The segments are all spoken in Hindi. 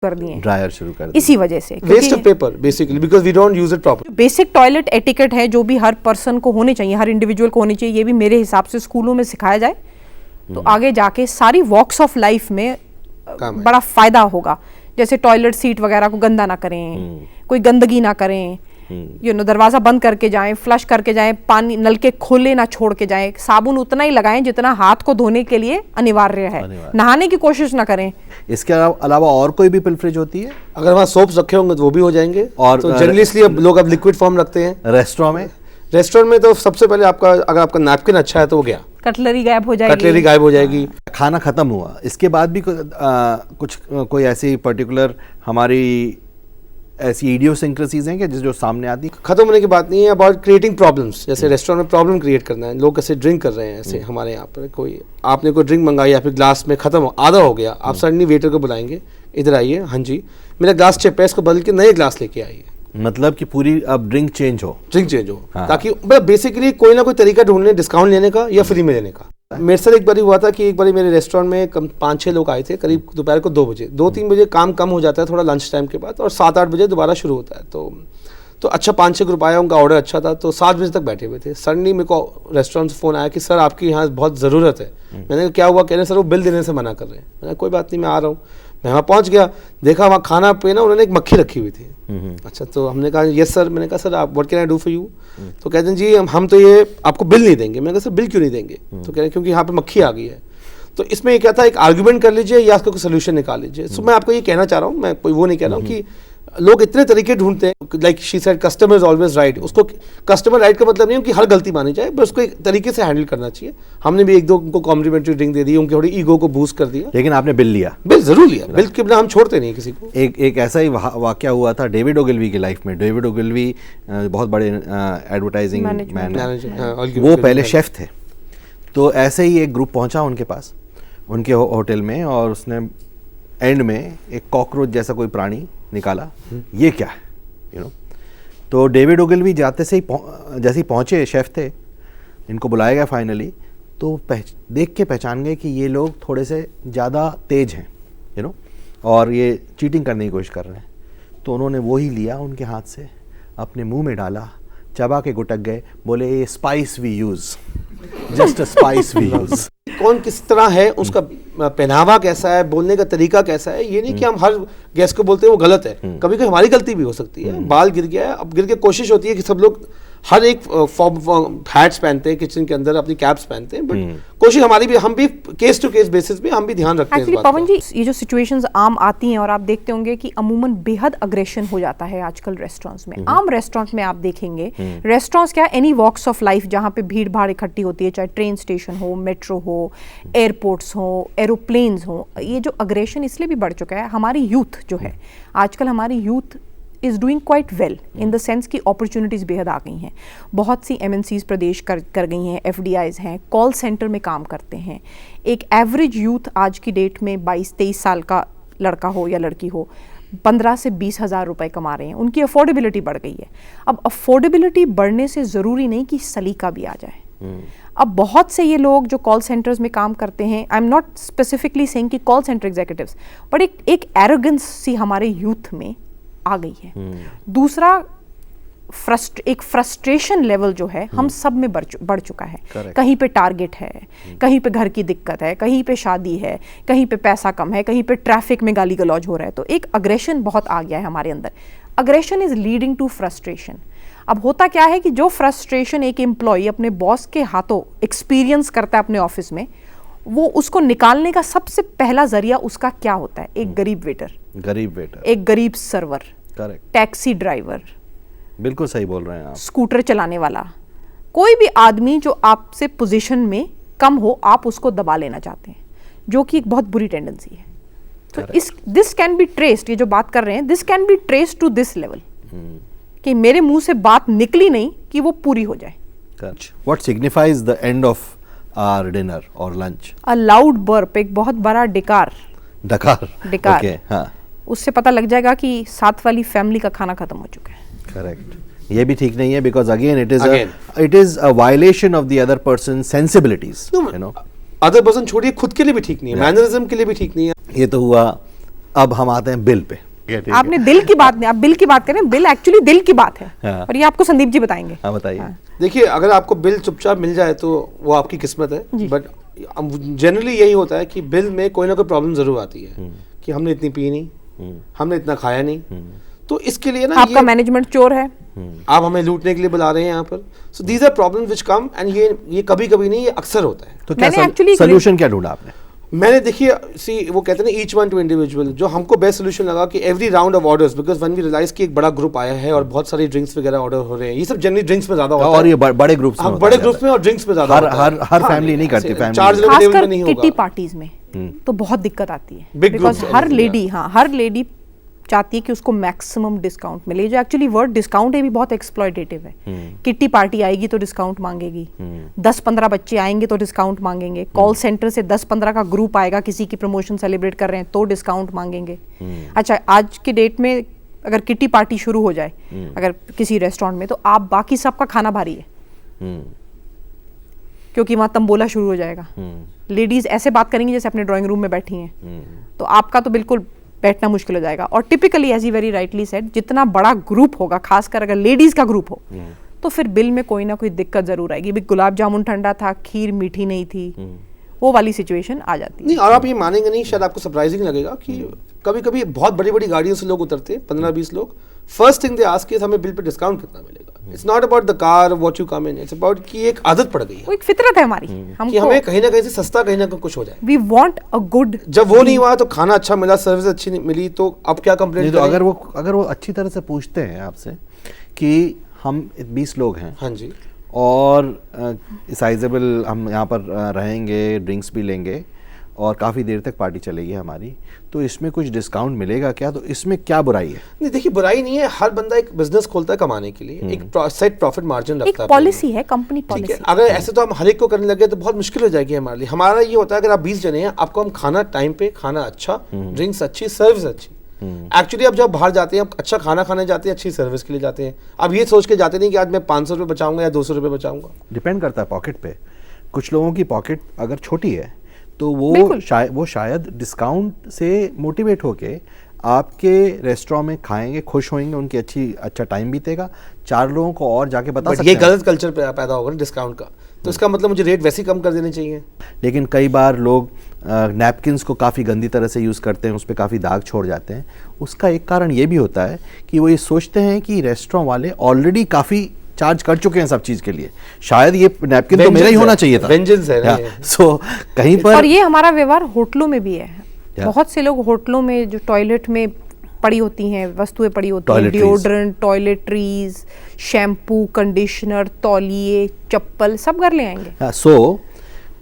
कर दिए हैं, ड्रायर शुरू कर दिए इसी वजह से। Waste of paper basically because we don't use it properly. Basic toilet etiquette है जो भी हर पर्सन को होने चाहिए, हर इंडिविजुअल को होनी चाहिए, ये भी मेरे हिसाब से स्कूलों में सिखाया जाए तो आगे जाके सारी वॉक्स ऑफ लाइफ में बड़ा फायदा होगा। जैसे टॉयलेट सीट वगैरह को गंदा ना करें, कोई गंदगी ना करें, दरवाजा बंद करके जाएं, फ्लश करके जाएं, पानी नल के खुले ना छोड़ के जाएं, साबुन उतना ही लगाएं जितना हाथ को धोने के लिए अनिवार्य है, नहाने की कोशिश ना करें। इसके अलावा और कोई भी पिल्फरेज होती है? अगर वहाँ सोप्स रखे होंगे तो वो भी हो जाएंगे। और तो जनरली इसलिए लोग अब लिक्विड फॉर्म रखते हैं। रेस्टोरेंट में तो सबसे पहले आपका अगर आपका नैपकिन अच्छा है तो वो गया, कटलरी गायब हो जाएगी, कटलरी गायब हो जाएगी। खाना खत्म हुआ, इसके बाद भी कुछ कोई ऐसी पर्टिकुलर हमारी ऐसी इडियोसिंक्रेसीज हैं कि जो सामने आती? खत्म होने की बात नहीं है, अबाउट क्रिएटिंग प्रॉब्लम्स। जैसे रेस्टोरेंट में प्रॉब्लम क्रिएट करना है, लोग कैसे ड्रिंक कर रहे हैं। ऐसे हमारे यहाँ पर आपने कोई ड्रिंक मंगाई या फिर ग्लास में खत्म आधा हो गया, आप सडनली वेटर को बुलाएंगे, इधर आइए, हाँ जी मेरा ग्लास चिप है, इसको बदल के नए ग्लास लेके आइए। मतलब कि पूरी अब ड्रिंक चेंज हो, हाँ। ताकि बेसिकली कोई ना कोई तरीका ढूंढ लें डिस्काउंट लेने का या फ्री में लेने का। मेरे साथ एक बार हुआ था कि एक बार मेरे रेस्टोरेंट में 5-6 लोग आए थे, करीब दोपहर को 2 बजे, 2-3 बजे काम कम हो जाता है थोड़ा लंच टाइम के बाद, और 7-8 बजे दोबारा शुरू होता है। तो अच्छा 5-6 ग्रुप आया, उनका ऑर्डर अच्छा था, तो 7 बजे तक बैठे हुए थे। सडनली मेरे को रेस्टोरेंट से फ़ोन आया कि सर आपकी यहाँ बहुत ज़रूरत है। मैंने कहा क्या हुआ? कह रहे सर वो बिल देने से मना कर रहे हैं। मैंने कोई बात नहीं, मैं आ रहा हूँ। मैं वहाँ पहुँच गया, देखा वहाँ खाना पे ना उन्होंने एक मक्खी रखी हुई थी। अच्छा, तो हमने कहा यस सर। मैंने कहा सर आप what can I do for you? तो कहते हैं जी हम तो ये आपको बिल नहीं देंगे। मैंने कहा सर बिल क्यों नहीं देंगे? तो कह रहे हैं क्योंकि यहाँ पे मक्खी आ गई है। तो इसमें ये क्या था, एक आर्ग्यूमेंट कर लीजिए या इसका कोई सोल्यूशन निकाल लीजिए। सो मैं आपको ये कहना चाह रहा हूँ, मैं कोई वो नहीं कह रहा हूँ कि लोग इतने तरीके ढूंढते हैं, like she said customer is always right. उसको कस्टमर राइट का मतलब नहीं है कि हर गलती मानी जाए, बस उसको एक तरीके से हैंडल करना चाहिए। हमने भी 1-2 उनको कॉम्प्लीमेंट्री ड्रिंक दे दी, उनकी थोड़ी ईगो को बूस्ट कर दिया। लेकिन आपने बिल लिया? बिल जरूर लिया, बिल के बिना हम छोड़ते नहीं किसी को। एक ऐसा ही वाकया हुआ था डेविड ओगिलवी की लाइफ में। डेविड ओगिलवी बहुत बड़े एडवर्टाइजिंग मैनेजर, वो पहले शेफ थे। तो ऐसे ही एक ग्रुप पहुंचा उनके पास, उनके होटल में, और उसने एंड में एक कॉकरोच जैसा कोई प्राणी निकाला। ये क्या है तो डेविड ओगिलवी जाते से ही जैसे ही पहुँचे, शेफ थे, इनको बुलाया गया फाइनली, तो देख के पहचान गए कि ये लोग थोड़े से ज़्यादा तेज हैं और ये चीटिंग करने की कोशिश कर रहे हैं। तो उन्होंने वो ही लिया उनके हाथ से, अपने मुंह में डाला, चबा के गुटक गए, बोले ये spice we use, just a spice we use. कौन किस तरह है, उसका पहनावा कैसा है, बोलने का तरीका कैसा है, ये नहीं कि हम हर गेस्ट को बोलते हैं वो गलत है। कभी कभी हमारी गलती भी हो सकती है। बाल गिर गया है, अब गिर के कोशिश होती है कि सब लोग हर एक हैट्स पहनते हैं किचन के अंदर, अपनी कैप्स पहनते हैं, बट कोशिश हमारी भी, हम भी केस टू केस बेसिस पे हम भी ध्यान रखते हैं। एक्चुअली पवन जी, ये जो सिचुएशंस आम आती हैं और आप देखते होंगे कि अमूमन बेहद अग्रेशन हो जाता है आजकल रेस्टोरेंट्स में। आम रेस्टोरेंट में आप देखेंगे, रेस्टोरेंट्स क्या, एनी वॉक्स ऑफ लाइफ जहाँ पे भीड़ भाड़ इकट्ठी होती है, चाहे ट्रेन स्टेशन हो, मेट्रो हो, एयरपोर्ट्स हो, एरोप्लेन्स हो, ये जो अग्रेशन इसलिए भी बढ़ चुका है, हमारी यूथ जो है आजकल, हमारी youth is doing quite well in the sense कि अपॉर्चुनिटीज़ बेहद आ गई हैं। बहुत सी MNCs प्रदेश कर गई हैं, FDIs हैं, कॉल सेंटर में काम करते हैं। एक एवरेज यूथ आज की डेट में 22-23 साल का लड़का हो या लड़की हो, 15 से 20 हज़ार रुपये कमा रहे हैं। उनकी अफोर्डेबिलिटी बढ़ गई है। अब अफोर्डेबिलिटी बढ़ने से ज़रूरी नहीं कि सलीका भी आ जाए। अब बहुत से ये लोग जो कॉल सेंटर्स में काम करते हैं, I am not specifically saying कि कॉल सेंटर एग्जीक्यूटिव्स, बट एक एरोगेंस सी हमारे यूथ में आ गई है। दूसरा, एक फ्रस्ट्रेशन लेवल जो है हम सब में बढ़ चुका है। कहीं पे टारगेट है, कहीं पे घर की दिक्कत है, कहीं पे शादी है, कहीं पे पैसा कम है, कहीं पे ट्रैफिक में गाली गलौज हो रहा है। तो एक अग्रेशन बहुत आ गया है हमारे अंदर। Aggression is leading to frustration. अब होता क्या है कि जो फ्रस्ट्रेशन एक एम्प्लॉय अपने बॉस के हाथों एक्सपीरियंस करता है अपने ऑफिस में, वो उसको निकालने का सबसे पहला जरिया उसका क्या होता है? एक गरीब वेटर, एक गरीब सर्वर, टैक्सी ड्राइवर, बिल्कुल सही बोल रहे हैं आप, स्कूटर चलाने वाला, कोई भी आदमी जो आपसे पोजीशन में कम हो, आप उसको दबा लेना चाहते हैं, जो कि एक बहुत बुरी टेंडेंसी है। तो दिस कैन बी ट्रेस्ड, ये जो बात कर रहे हैं, this can be traced to this level, कि मेरे मुंह से बात निकली नहीं कि वो पूरी हो जाए। What signifies the end of our dinner or lunch? A loud burp, एक बहुत बड़ा डिकार, okay, हाँ, उससे पता लग जाएगा कि साथ वाली फैमिली का खाना खत्म हो चुका है। करेक्ट। ये भी ठीक नहीं है, because again it is a violation of the other person's sensibilities, other person छोड़िए, खुद के लिए भी ठीक नहीं है, मैनरिज्म के लिए भी ठीक नहीं है। ये तो हुआ अब हम आते हैं बिल पे। आपने दिल की बात नहीं, आप बिल की बात करें, बिल एक्चुअली दिल की बात है। हाँ। और ये आपको संदीप जी बताएंगे। हाँ बताइए। देखिए, अगर आपको बिल चुपचाप मिल जाए तो वो आपकी किस्मत है, बट जनरली यही होता है कि बिल में कोई ना कोई प्रॉब्लम जरूर आती है कि हमने इतनी पी नहीं, हमने इतना खाया नहीं, तो इसके लिए ना आपका मैनेजमेंट चोर है, आप हमें लूटने के लिए बुला रहे हैं यहाँ पर। So these are problems which come, and ये कभी कभी नहीं, ये अक्सर होता है। तो क्या मैंने actually सोल्यूशन क्या ढूंढा आपने? मैंने देखिए, सी वो कहते हैं ना, ईच वन टू इंडिविजुअल, जो हमको बेस्ट सोल्यूशन लगा कि every round of orders, because when we realise कि एक बड़ा ग्रुप आया है और बहुत सारी ड्रिंक्स वगैरह ऑर्डर हो रहे हैं, ये सब जनरली ड्रिंक्स में ज्यादा होता है, और ये बड़े ग्रुप्स में, बड़े ग्रुप्स में और ड्रिंक्स में ज्यादा होता है। हर फैमिली नहीं करती, फैमिली खासकर किटी पार्टीज में तो बहुत दिक्कत आती है, because her lady, her lady चाहती है कि उसको मैक्सिमम डिस्काउंट मिले। जो एक्चुअली वर्ड डिस्काउंट है भी बहुत एक्सप्लॉयटेटिव है। किट्टी पार्टी आएगी तो डिस्काउंट मांगेगी, 10-15 बच्चे आएंगे तो डिस्काउंट मांगेंगे, कॉल सेंटर से 10-15 का ग्रुप आएगा, किसी की प्रमोशन सेलिब्रेट कर रहे हैं तो डिस्काउंट मांगेंगे। अच्छा, आज के डेट में अगर किट्टी पार्टी शुरू हो जाए अगर किसी रेस्टोरेंट में, तो आप बाकी सबका खाना भारी है, क्योंकि वहां तंबोला शुरू हो जाएगा। लेडीज ऐसे बात करेंगी जैसे अपने ड्राइंग रूम में बैठी हैं, तो आपका तो बिल्कुल बैठना मुश्किल हो जाएगा। और typically, as he very rightly said, जितना बड़ा ग्रुप होगा, खासकर अगर लेडीज का ग्रुप हो, तो फिर बिल में कोई ना कोई दिक्कत जरूर आएगी। भी गुलाब जामुन ठंडा था, खीर मीठी नहीं थी, वो वाली सिचुएशन आ जाती है। नहीं, और आप ये मानेंगे नहीं, शायद आपको सरप्राइजिंग लगेगा कि कभी कभी बहुत बड़ी बड़ी गाड़ियों से लोग उतरते हैं, 15-20 लोग, first thing they ask is हमें बिल पे डिस्काउंट कितना मिलेगा। It's not about the car what you come in, it's about कि एक आदत पड़ गई है, वो एक फितरत है हमारी, कि हमें कहीं ना कहीं से सस्ता, कहीं ना कहीं कुछ हो जाए। We want a good. जब वो नहीं हुआ तो खाना अच्छा मिला, सर्विस अच्छी मिली, तो अब क्या कंप्लेंट? तो अगर वो अच्छी तरह से पूछते हैं आपसे कि हम 20 लोग हैं, हाँ जी, और साइजेबल हम यहाँ पर रहेंगे, ड्रिंक्स भी लेंगे और काफ़ी देर तक पार्टी चलेगी हमारी, तो इसमें कुछ डिस्काउंट मिलेगा क्या? तो इसमें क्या बुराई है? नहीं, देखिए, बुराई नहीं है, हर बंदा एक बिजनेस खोलता है कमाने के लिए, एक सेट प्रॉफिट मार्जिन रखता है, एक पॉलिसी है, कंपनी पॉलिसी। अगर ऐसे तो हम हर एक को करने लगे तो बहुत मुश्किल हो जाएगी हमारे लिए। हमारा ये होता है, अगर आप 20 जने हैं, आपको हम खाना टाइम पे, खाना अच्छा, ड्रिंक्स अच्छी, सर्विस अच्छी। एक्चुअली अब जब बाहर जाते हैं, आप अच्छा खाना खाने जाते हैं, अच्छी सर्विस के लिए जाते हैं। अब ये सोच के जाते नहीं कि आज मैं 500 रुपये बचाऊंगा या 200 रुपये बचाऊंगा। डिपेंड करता है पॉकेट पे। कुछ लोगों की पॉकेट अगर छोटी है तो वो शायद डिस्काउंट से मोटिवेट होके आपके रेस्टोरेंट में खाएंगे, खुश होंगे, उनकी अच्छा टाइम बीतेगा, 4 लोगों को और जाके बता सकते हैं। ये गलत कल्चर पैदा होगा ना डिस्काउंट का, तो इसका मतलब मुझे रेट वैसे ही कम कर देने चाहिए। लेकिन कई बार लोग नैपकिन्स को काफ़ी गंदी तरह से यूज़ करते हैं, उस पर काफ़ी दाग छोड़ जाते हैं। उसका एक कारण ये भी होता है कि वो ये सोचते हैं कि रेस्टोरेंट वाले ऑलरेडी काफ़ी चार्ज कर चुके हैं सब चीज के लिए, शायद ये नैपकिन तो मेरा ही होना चाहिए था। वेंजेंस है सो कहीं पर, और ये हमारा व्यवहार होटलों में भी है। बहुत से लोग होटलों में जो टॉयलेट में पड़ी होती हैं, वस्तुएं पड़ी होती हैं, डिओड्रेंट, टॉयलेटरीज, शैम्पू, कंडीशनर, तौलिए, चप्पल, सब घर ले आएंगे। सो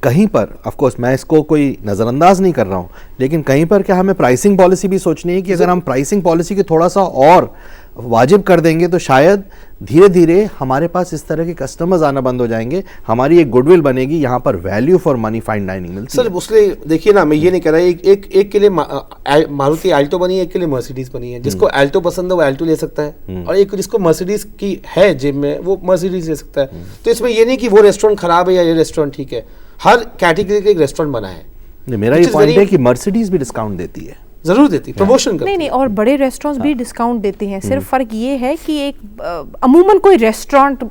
कहीं पर, ऑफ कोर्स मैं इसको कोई नज़रअंदाज नहीं कर रहा हूँ, लेकिन कहीं पर क्या हमें प्राइसिंग पॉलिसी भी सोचनी है कि अगर हम प्राइसिंग पॉलिसी के थोड़ा सा और वाजिब कर देंगे तो शायद धीरे धीरे हमारे पास इस तरह के कस्टमर्स आना बंद हो जाएंगे, हमारी एक गुडविल बनेगी, यहाँ पर value for money fine dining मिलती है। सर, उसलिए देखिए ना, मैं ये नहीं कह रहा, एक के लिए मारुति अल्टो बनी है, एक के लिए मर्सिडीज बनी है। जिसको अल्टो पसंद है वो अल्टो ले सकता है, और एक जिसको मर्सिडीज की है जेब में वो मर्सिडीज ले सकता है। तो इसमें ये नहीं कि वो रेस्टोरेंट खराब है या ये रेस्टोरेंट ठीक है, हर कैटेगरी का एक रेस्टोरेंट बना है। मेरा ये पॉइंट है कि मर्सिडीज भी डिस्काउंट देती है, जरूर देती, प्रमोशन करती है। नहीं, और बड़े रेस्टोरेंट्स भी डिस्काउंट देते हैं। सिर्फ फर्क ये है कि एक अमूमन कोई रेस्टोरेंट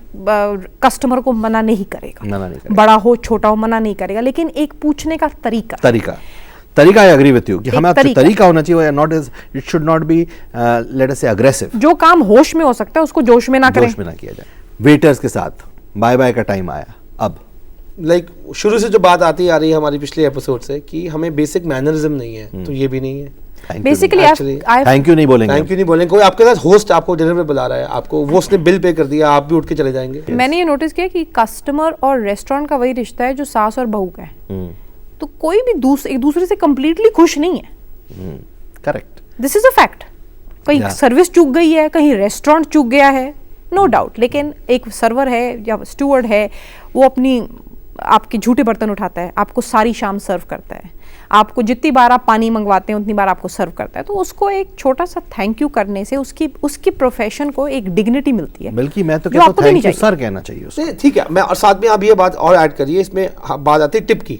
कस्टमर को मना नहीं करेगा, बड़ा हो छोटा हो मना नहीं करेगा, लेकिन एक पूछने का तरीका आई एग्री विद यू कि हमें तरीका होना चाहिए, not it should not be let us से अग्रेसिव। जो काम होश में हो सकता है उसको जोश में ना करें, जोश में ना किया जाए। वेटर्स के साथ बाय बाय का टाइम आया। अब शुरू से जो बात आती आ रही है हमारी पिछले एपिसोड से कि हमें बेसिक मैनरिज्म नहीं है, तो ये भी नहीं है। बेसिकली थैंक यू नहीं बोलेंगे, कोई आपके साथ होस्ट आपको डिनर पे बुला रहा है, आपको वो उसने बिल पे कर दिया, आप भी उठ के चले जाएंगे। मैंने ये नोटिस किया कि कस्टमर और रेस्टोरेंट का वही रिश्ता है जो सास और बहू का है। तो कोई भी एक दूसरे से कंप्लीटली खुश नहीं है। Correct, this is a fact. कहीं सर्विस चूक गई है, कहीं रेस्टोरेंट चूक गया है, नो डाउट, लेकिन एक सर्वर है या स्टूवर्ड है, वो अपनी आपके झूठे बर्तन उठाता है, आपको सारी शाम सर्व करता है, आपको जितनी बार आप पानी मंगवाते हैं उतनी बार आपको सर्व करता है। तो उसको एक छोटा सा थैंक यू करने से उसकी प्रोफेशन को एक डिग्निटी मिलती है। बल्कि मैं तो कहता हूं थैंक यू सर कहना चाहिए उसको। ठीक है, मैं और साथ में आप ये बात और ऐड करिए, इसमें बात आती है टिप की।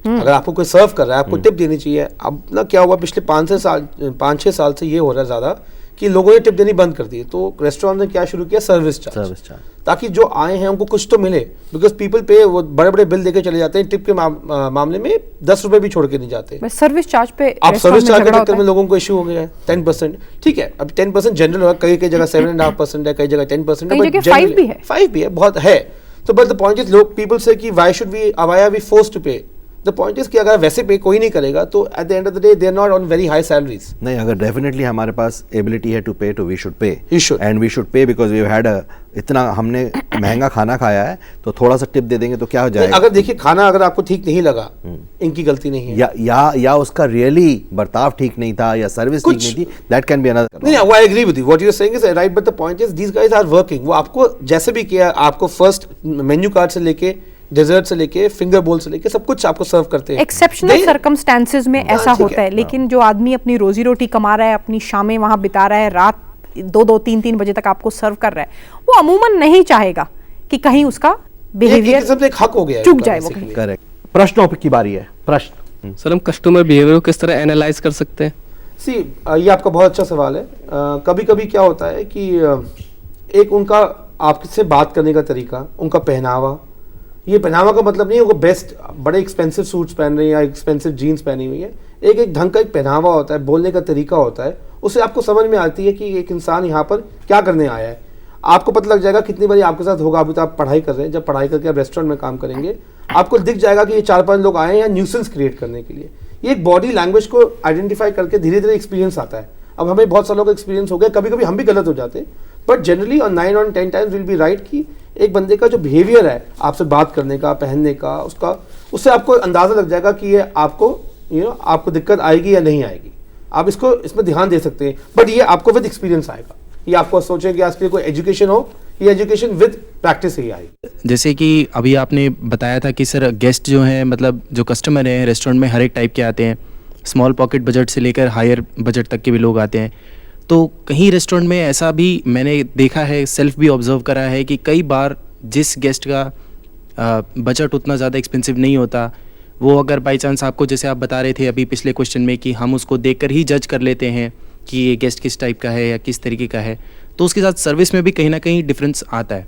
अगर आपको कोई सर्व कर रहा है, आपको टिप देनी चाहिए। अब ना क्या हुआ पिछले 5-6 साल से ये हो रहा है ज़्यादा कि लोगों ने टिप देनी बंद कर दी। तो रेस्टोरेंट ने क्या शुरू किया, सर्विस चार्ज, ताकि जो आए हैं उनको कुछ तो मिले, बिकॉज पीपल पे वो बड़े बड़े बिल देके चले जाते हैं, टिप के मामले में 10 रुपए भी छोड़ के नहीं जाते। सर्विस चार्ज पे आप सर्विस चार्ज के चक्कर में लोगों को इशू हो गया है 10%। ठीक है, अब 10% जनरल होगा, कई जगह 7.5% है, कई जगह 10% है, 5 भी है, बहुत है। तो बट द पॉइंट इज, लोग पीपल से कि why are we forced to pay. The point is कि अगर वैसे पे कोई नहीं करेगा तो at the end of the day they are not on very high salaries. नहीं, अगर डेफिनेटली हमारे पास एबिलिटी है टू पे, तो we should pay, and we should pay, because we had इतना हमने महंगा खाना खाया है, तो थोड़ा सा टिप दे देंगे तो क्या हो जाएगा। अगर देखिए खाना अगर आपको ठीक नहीं लगा, इनकी गलती नहीं है, या उसका रियली बर्ताव ठीक नहीं था, या सर्विस ठीक नहीं थी, दैट कैन बी अनदर। नहीं, I agree with you, what you are saying is right, but the point is these guys are working. वो आपको जैसे भी किया, आपको फर्स्ट मेन्यू कार्ड से लेके डेजर्ट से लेके फिंगर बोल से लेके सब कुछ आपको सर्व करते हैं। एक्सेप्शनल सर्कमस्टेंसेस में ऐसा होता है, लेकिन जो आदमी अपनी रोजी रोटी कमा रहा है, अपनी शामें वहां बिता रहा है, रात 2-2, 3-3 बजे तक आपको सर्व कर रहा है, वो अमूमन नहीं चाहेगा कि कहीं उसका बिहेवियर एक हक हो गया, चूक जाए। वो करेक्ट। प्रश्नों की बारी है। प्रश्न सर, हम कस्टमर बिहेवियर को किस तरह एनालाइज कर सकते हैं? सी, ये आपका बहुत अच्छा सवाल है। कभी कभी क्या होता है कि एक उनका आपसे बात करने का तरीका, उनका पहनावा, ये पहनावा का मतलब नहीं है वो बेस्ट बड़े एक्सपेंसिव सूट्स पहन रहे हैं या एक्सपेंसिव जीन्स पहनी हुई है। एक ढंग का एक पहनावा होता है, बोलने का तरीका होता है, उससे आपको समझ में आती है कि एक इंसान यहाँ पर क्या करने आया है। आपको पता लग जाएगा कितनी बारी आपके साथ होगा। अभी तो आप पढ़ाई कर रहे हैं, जब पढ़ाई करके आप रेस्टोरेंट में काम करेंगे, आपको दिख जाएगा कि ये 4-5 लोग आए हैं या न्यूसेंस क्रिएट करने के लिए। ये एक बॉडी लैंग्वेज को आइडेंटिफाई करके धीरे धीरे एक्सपीरियंस आता है। अब हमें बहुत सालों का एक्सपीरियंस हो गया, कभी कभी हम भी गलत हो जाते हैं, but generally on 9 on 10 times will be right कि एक बंदे का जो बिहेवियर है आपसे बात करने का, पहनने का, उसका, उससे आपको अंदाजा लग जाएगा कि ये आपको आपको दिक्कत आएगी या नहीं आएगी। आप इसमें ध्यान दे सकते हैं, बट ये आपको विद एक्सपीरियंस आएगा। ये आपको सोचें कि आज के लिए कोई एजुकेशन हो, ये एजुकेशन विद प्रैक्टिस ही आएगी। जैसे कि अभी आपने बताया था कि सर गेस्ट जो हैं, मतलब जो कस्टमर हैं रेस्टोरेंट में हर एक टाइप के आते हैं, स्मॉल पॉकेट बजट से लेकर हायर बजट तक के भी लोग आते हैं। तो कहीं रेस्टोरेंट में ऐसा भी मैंने देखा है, सेल्फ भी ऑब्जर्व करा है कि कई बार जिस गेस्ट का बजट उतना ज़्यादा एक्सपेंसिव नहीं होता, वो अगर बाई चांस आपको, जैसे आप बता रहे थे अभी पिछले क्वेश्चन में कि हम उसको देखकर ही जज कर लेते हैं कि ये गेस्ट किस टाइप का है या किस तरीके का है, तो उसके साथ सर्विस में भी कहीं ना कहीं डिफरेंस आता है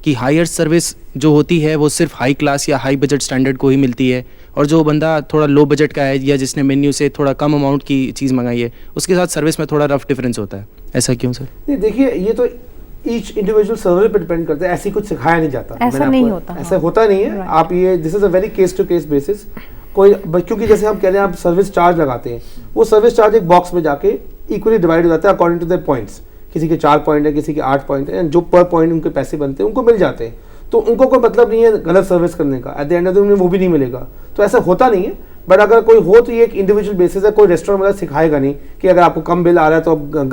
कि हायर सर्विस जो होती है वो सिर्फ हाई क्लास या हाई बजट स्टैंडर्ड को ही मिलती है, और जो बंदा थोड़ा लो बजट का है या जिसने मेन्यू से थोड़ा कम अमाउंट की चीज़ मंगाई है, उसके साथ सर्विस में थोड़ा रफ डिफरेंस होता है। ऐसा क्यों सर? नहीं, देखिए ये तो ईच इंडिविजुअल सर्वर पे डिपेंड करता है, ऐसी कुछ सिखाया नहीं जाता, ऐसा नहीं होता, ऐसा होता नहीं है। आप ये this is a very case to case basis. कोई, क्योंकि जैसे हम कह रहे हैं आप सर्विस चार्ज लगाते हैं, वो सर्विस चार्ज एक बॉक्स में जाके इक्वली डिवाइड हो जाता है अकॉर्डिंग टू देयर पॉइंट्स। किसी के 4 पॉइंट है, किसी के 8 पॉइंट है, जो पर पॉइंट उनके पैसे बनते हैं उनको मिल जाते हैं। तो उनको कोई मतलब नहीं है गलत सर्विस करने का, eight the end of the day वो भी नहीं मिलेगा। तो ऐसा होता नहीं है, बट अगर कोई हो तो ये एक इंडिविजुअल बेसिस है। कोई रेस्टोरेंट वाला सिखाएगा नहीं कि अगर आपको कम बिल आ रहा है तो आप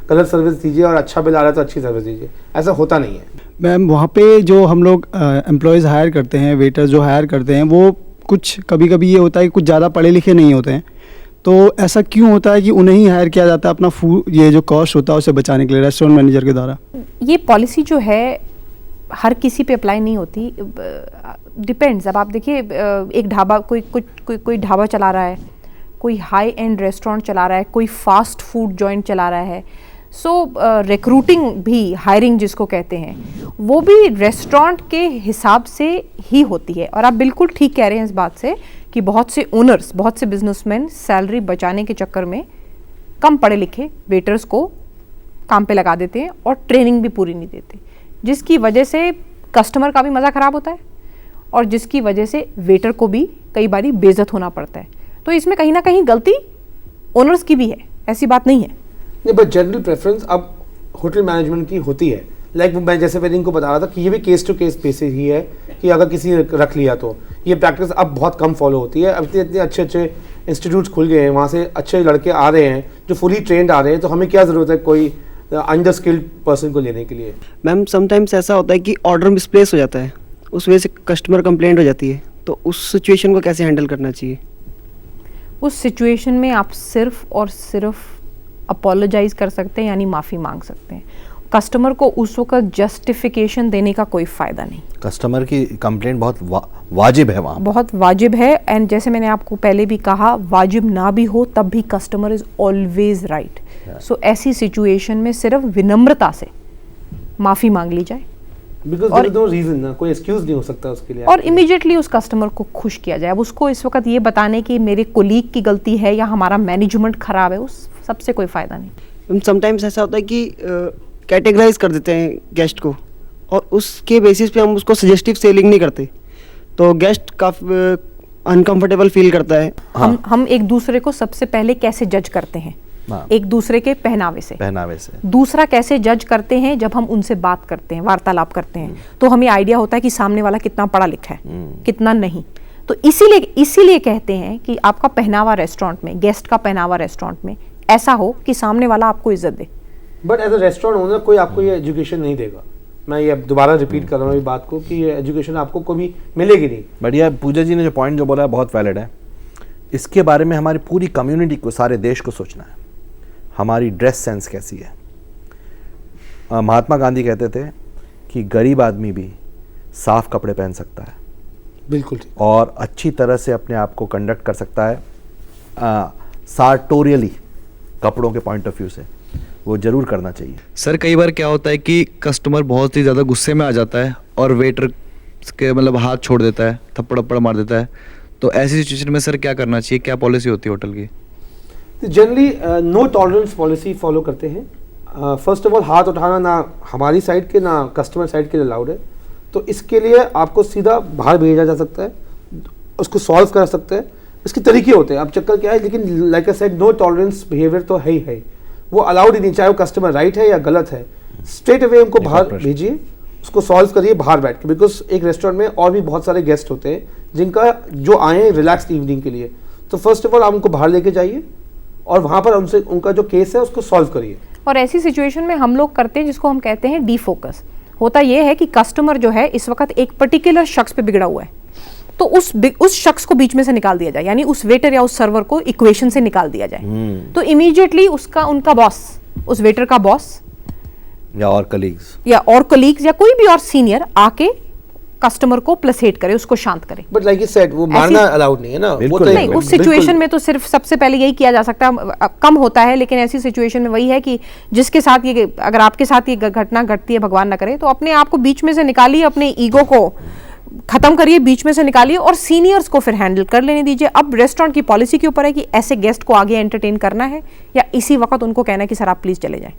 गलत सर्विस दीजिए और अच्छा बिल आ रहा है तो अच्छी सर्विस दीजिए, ऐसा होता नहीं है। मैम, वहाँ पे जो हम लोग एम्प्लॉयज़ हायर करते हैं, वेटर जो हायर करते हैं, वो कुछ कभी कभी ये होता है कि कुछ ज़्यादा पढ़े लिखे नहीं होते हैं। तो ऐसा क्यों होता है कि उन्हें ही हायर किया जाता है अपना फूड, ये जो कॉस्ट होता है उसे बचाने के लिए रेस्टोरेंट मैनेजर के द्वारा? ये पॉलिसी जो है हर किसी पे अप्लाई नहीं होती, डिपेंड्स। अब आप देखिए, एक ढाबा, कोई ढाबा चला रहा है, कोई हाई एंड रेस्टोरेंट चला रहा है, कोई फास्ट फूड जॉइंट चला रहा है। सो रिक्रूटिंग भी, हायरिंग जिसको कहते हैं, वो भी रेस्टोरेंट के हिसाब से ही होती है। और आप बिल्कुल ठीक कह रहे हैं इस बात से कि बहुत से ओनर्स, बहुत से बिजनेसमैन सैलरी बचाने के चक्कर में कम पढ़े लिखे वेटर्स को काम पे लगा देते हैं और ट्रेनिंग भी पूरी नहीं देते, जिसकी वजह से कस्टमर का भी मज़ा ख़राब होता है और जिसकी वजह से वेटर को भी कई बारी बेइज्जत होना पड़ता है। तो इसमें कहीं ना कहीं गलती ओनर्स की भी है, ऐसी बात नहीं है। नहीं, बट जनरल प्रेफरेंस अब होटल मैनेजमेंट की होती है। लाइक मैं जैसे मैंने इनको बता रहा था कि ये भी केस टू केस बेसिस ही है कि अगर किसी रख लिया तो ये प्रैक्टिस अब बहुत कम फॉलो होती है। अब इतने अच्छे इंस्टीट्यूट्स खुल गए हैं, वहाँ से अच्छे लड़के आ रहे हैं जो फुली ट्रेंड आ रहे हैं, तो हमें क्या ज़रूरत है कोई अंडर स्किल्ड पर्सन को लेने के लिए? मैम, समटाइम्स ऐसा होता है कि ऑर्डर मिसप्लेस हो जाता है, उस वजह से कस्टमर कंप्लेंट हो जाती है, तो उस सिचुएशन को कैसे हैंडल करना चाहिए? उस सिचुएशन में आप सिर्फ और सिर्फ अपोलोजाइज कर सकते हैं, यानी माफ़ी मांग सकते हैं। कस्टमर को उस वक्त जस्टिफिकेशन देने का कोई फायदा नहीं। कस्टमर की कंप्लेंट बहुत वाजिब है वहाँ, बहुत वाजिब है। एंड जैसे मैंने आपको पहले भी कहा, वाजिब ना भी हो तब भी कस्टमर इज ऑलवेज राइट। सो ऐसी सिचुएशन में सिर्फ विनम्रता से माफी मांग ली जाए, because there is no reason ना, कोई एक्सक्यूज नहीं हो सकता उसके लिए, और इमीडिएटली उस कस्टमर को खुश किया जाए। अब उसको इस वक्त ये बताने की मेरे कोलीग की गलती है या हमारा मैनेजमेंट खराब है, उस सबसे कोई फायदा नहीं। समटाइम्स ऐसा होता है कि कैटेगराइज कर देते हैं गेस्ट को, और उसके बेसिस पे हम उसको सजेस्टिव सेलिंग नहीं करते, तो गेस्ट काफ़ी अनकंफर्टेबल फील करता है। हम एक दूसरे को सबसे पहले कैसे जज करते हैं? एक दूसरे के पहनावे से। दूसरा कैसे जज करते हैं? जब हम उनसे बात करते हैं, वार्तालाप करते हैं, तो हमें आइडिया होता है कि सामने वाला कितना पढ़ा लिखा है, कितना नहीं। तो इसीलिए कहते हैं कि आपका पहनावा रेस्टोरेंट में, गेस्ट का पहनावा रेस्टोरेंट में ऐसा हो कि सामने वाला आपको इज्जत दे। But as a restaurant owner कोई आपको ये एजुकेशन नहीं देगा। मैं ये दोबारा रिपीट कर रहा हूँ ये बात को कि ये एजुकेशन आपको कभी मिलेगी नहीं। बढ़िया, पूजा जी ने जो पॉइंट जो बोला है बहुत वैलिड है। इसके बारे में हमारी पूरी कम्युनिटी को, सारे देश को सोचना है। हमारी ड्रेस सेंस कैसी है? महात्मा गांधी कहते थे कि गरीब आदमी भी साफ कपड़े पहन सकता है, बिल्कुल, और अच्छी तरह से अपने आप को कंडक्ट कर सकता है सार्टोरियली, कपड़ों के पॉइंट ऑफ व्यू से। वो जरूर करना चाहिए। सर कई बार क्या होता है कि कस्टमर बहुत ही ज़्यादा गुस्से में आ जाता है और वेटर के मतलब हाथ छोड़ देता है, थप्पड़ मार देता है, तो ऐसी सिचुएशन में सर क्या करना चाहिए? क्या पॉलिसी होती है होटल की? Generally no tolerance policy follow करते हैं। फर्स्ट ऑफ ऑल हाथ उठाना ना हमारी साइड के ना कस्टमर साइड के लिए अलाउड है, तो इसके लिए आपको सीधा बाहर भेजा जा सकता है, उसको सॉल्व कर सकते हैं। इसके तरीके होते हैं, अब चक्कर क्या है, लेकिन like I said no tolerance behaviour तो है ही है, वो अलाउड ही नहीं, चाहे वो कस्टमर राइट है या गलत है। स्ट्रेट अवे उनको बाहर भेजिए, उसको सॉल्व करिए बाहर बैठ के, बिकॉज एक रेस्टोरेंट में और भी बहुत सारे गेस्ट होते हैं जिनका जो आए हैं रिलैक्स इवनिंग के लिए। तो फर्स्ट ऑफ ऑल आप उनको बाहर लेके जाइए और वहाँ पर उनसे उनका जो केस है उसको सॉल्व करिए। और ऐसी सिचुएशन में हम लोग करते हैं जिसको हम कहते हैं डीफोकस। होता यह है कि कस्टमर जो है इस वक्त एक पर्टिकुलर शख्स पे बिगड़ा हुआ है, तो उस शख्स को बीच में से निकाल दिया जाए, यानी उस वेटर या उस सर्वर को इक्वेशन से निकाल दिया जाए। तो इमीडिएटली उनका बॉस, उस वेटर का बॉस या और कलीग्स या कोई भी और सीनियर आके कस्टमर को प्लेसेट करे, उसको शांत करे। बट लाइक यू सेड वो मारना अलाउड नहीं है ना, वो तो नहीं, उस सिचुएशन में तो सिर्फ सबसे पहले यही किया जा सकता है। कम होता है, लेकिन ऐसी सिचुएशन में वही है कि जिसके साथ ये, अगर आपके साथ ये घटना घटती है, भगवान ना करे, तो अपने आप को बीच में से निकालिए, अपने ईगो को खत्म करिए, बीच में से निकालिए और सीनियर्स को फिर हैंडल कर लेने दीजिए। अब रेस्टोरेंट की पॉलिसी के ऊपर है कि ऐसे गेस्ट को आगे एंटरटेन करना है या इसी वक्त उनको कहना है कि सर आप प्लीज चले जाएं।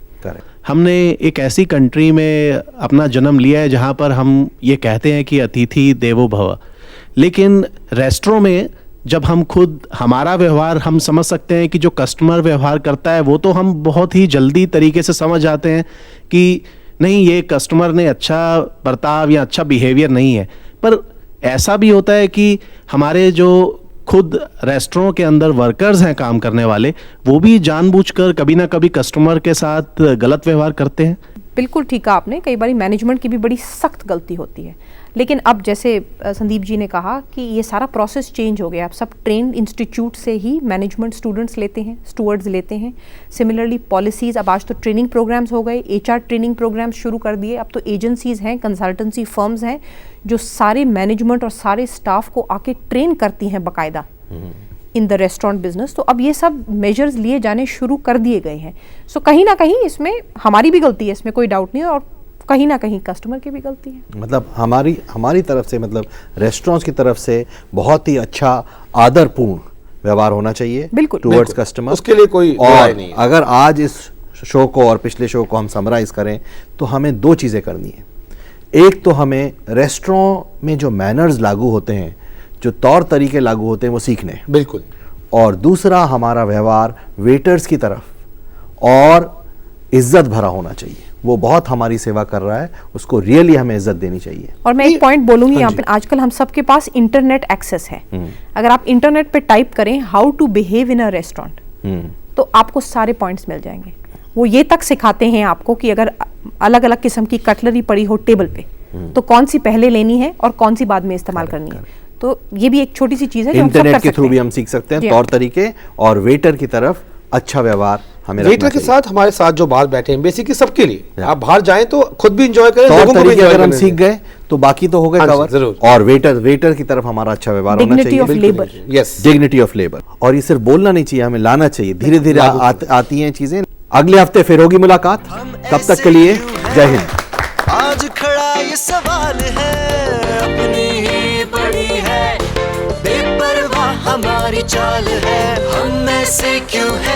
हमने एक ऐसी कंट्री में अपना जन्म लिया है जहां पर हम ये कहते हैं कि अतिथि देवो भव, लेकिन रेस्टोरेंट में जब हम खुद हमारा व्यवहार हम समझ सकते हैं कि जो कस्टमर व्यवहार करता है वो तो हम बहुत ही जल्दी तरीके से समझ जाते हैं कि नहीं, ये कस्टमर ने अच्छा बर्ताव या अच्छा बिहेवियर नहीं है। पर ऐसा भी होता है कि हमारे जो खुद रेस्टोरेंट के अंदर वर्कर्स हैं, काम करने वाले, वो भी जानबूझकर कभी ना कभी कस्टमर के साथ गलत व्यवहार करते हैं। बिल्कुल ठीक कहा आपने, कई बार मैनेजमेंट की भी बड़ी सख्त गलती होती है। लेकिन अब जैसे संदीप जी ने कहा कि ये सारा प्रोसेस चेंज हो गया, अब सब ट्रेंड इंस्टीट्यूट से ही मैनेजमेंट स्टूडेंट्स लेते हैं, स्टूवर्ड्स लेते हैं। सिमिलरली पॉलिसीज़, अब आज तो ट्रेनिंग प्रोग्राम्स हो गए, HR ट्रेनिंग प्रोग्राम्स शुरू कर दिए। अब तो एजेंसीज़ हैं, कंसल्टेंसी फर्म्स हैं जो सारे मैनेजमेंट और सारे स्टाफ को आके ट्रेन करती हैं बाकायदा इन द रेस्टोरेंट बिजनेस। तो अब ये सब मेजर्स लिए जाने शुरू कर दिए गए हैं। सो कहीं ना कहीं इसमें हमारी भी गलती है, इसमें कोई डाउट नहीं है, और कहीं ना कहीं कस्टमर की भी गलती है। मतलब हमारी तरफ से, मतलब रेस्टोरेंट्स की तरफ से बहुत ही अच्छा आदरपूर्ण व्यवहार होना चाहिए टुवर्ड्स कस्टमर। उसके लिए कोई और नहीं। अगर आज इस शो को और पिछले शो को हम समराइज करें तो हमें 2 चीज़ें करनी है। एक तो हमें रेस्टोरेंट में जो मैनर्स लागू होते हैं, जो तौर तरीके लागू होते हैं, वो सीखने हैं। बिल्कुल। और दूसरा, हमारा व्यवहार वेटर्स की तरफ और इज्जत भरा होना चाहिए। वो बहुत हमारी सेवा कर रहा है, उसको रियली हमें इज्जत देनी चाहिए। और मैं एक पॉइंट बोलूंगी यहाँ पे, आजकल हम सबके पास इंटरनेट एक्सेस है। अगर आप इंटरनेट पे टाइप करें how to behave in a restaurant, तो आपको सारे पॉइंट्स मिल जाएंगे। वो ये तक सिखाते हैं आपको कि अगर अलग अलग किस्म की कटलरी पड़ी हो टेबल पे, तो कौन सी पहले लेनी है और कौन सी बाद में इस्तेमाल करनी है। तो ये भी एक छोटी सी चीज है जो इंटरनेट के थ्रू भी हम सीख सकते हैं तौर तरीके, और वेटर की तरफ अच्छा व्यवहार हमें रखना वेटर के चाहिए। साथ हमारे साथ जो बाहर बैठे हैं बेसिकली सबके लिए, आप बाहर जाएं तो खुद भी इंजॉय करें, तौर लोगों को भी तरीके enjoy अगर हम करने सीख दें। गए तो बाकी तो हो गए हाँ जी, कवर। जरूर। और वेटर की तरफ हमारा अच्छा व्यवहार होना Dignity चाहिए, of labor. Yes dignity of labour. और ये सिर्फ बोलना नहीं चाहिए, हमें लाना चाहिए। धीरे धीरे आती हैं चीजें। अगले हफ्ते फिर होगी मुलाकात, तब तक के लिए जय हिंद। आज खड़ा ये सवाल है, अपनी ही पड़ी है, बेपरवाह हमारी चाल है, हम ऐसे क्यों है।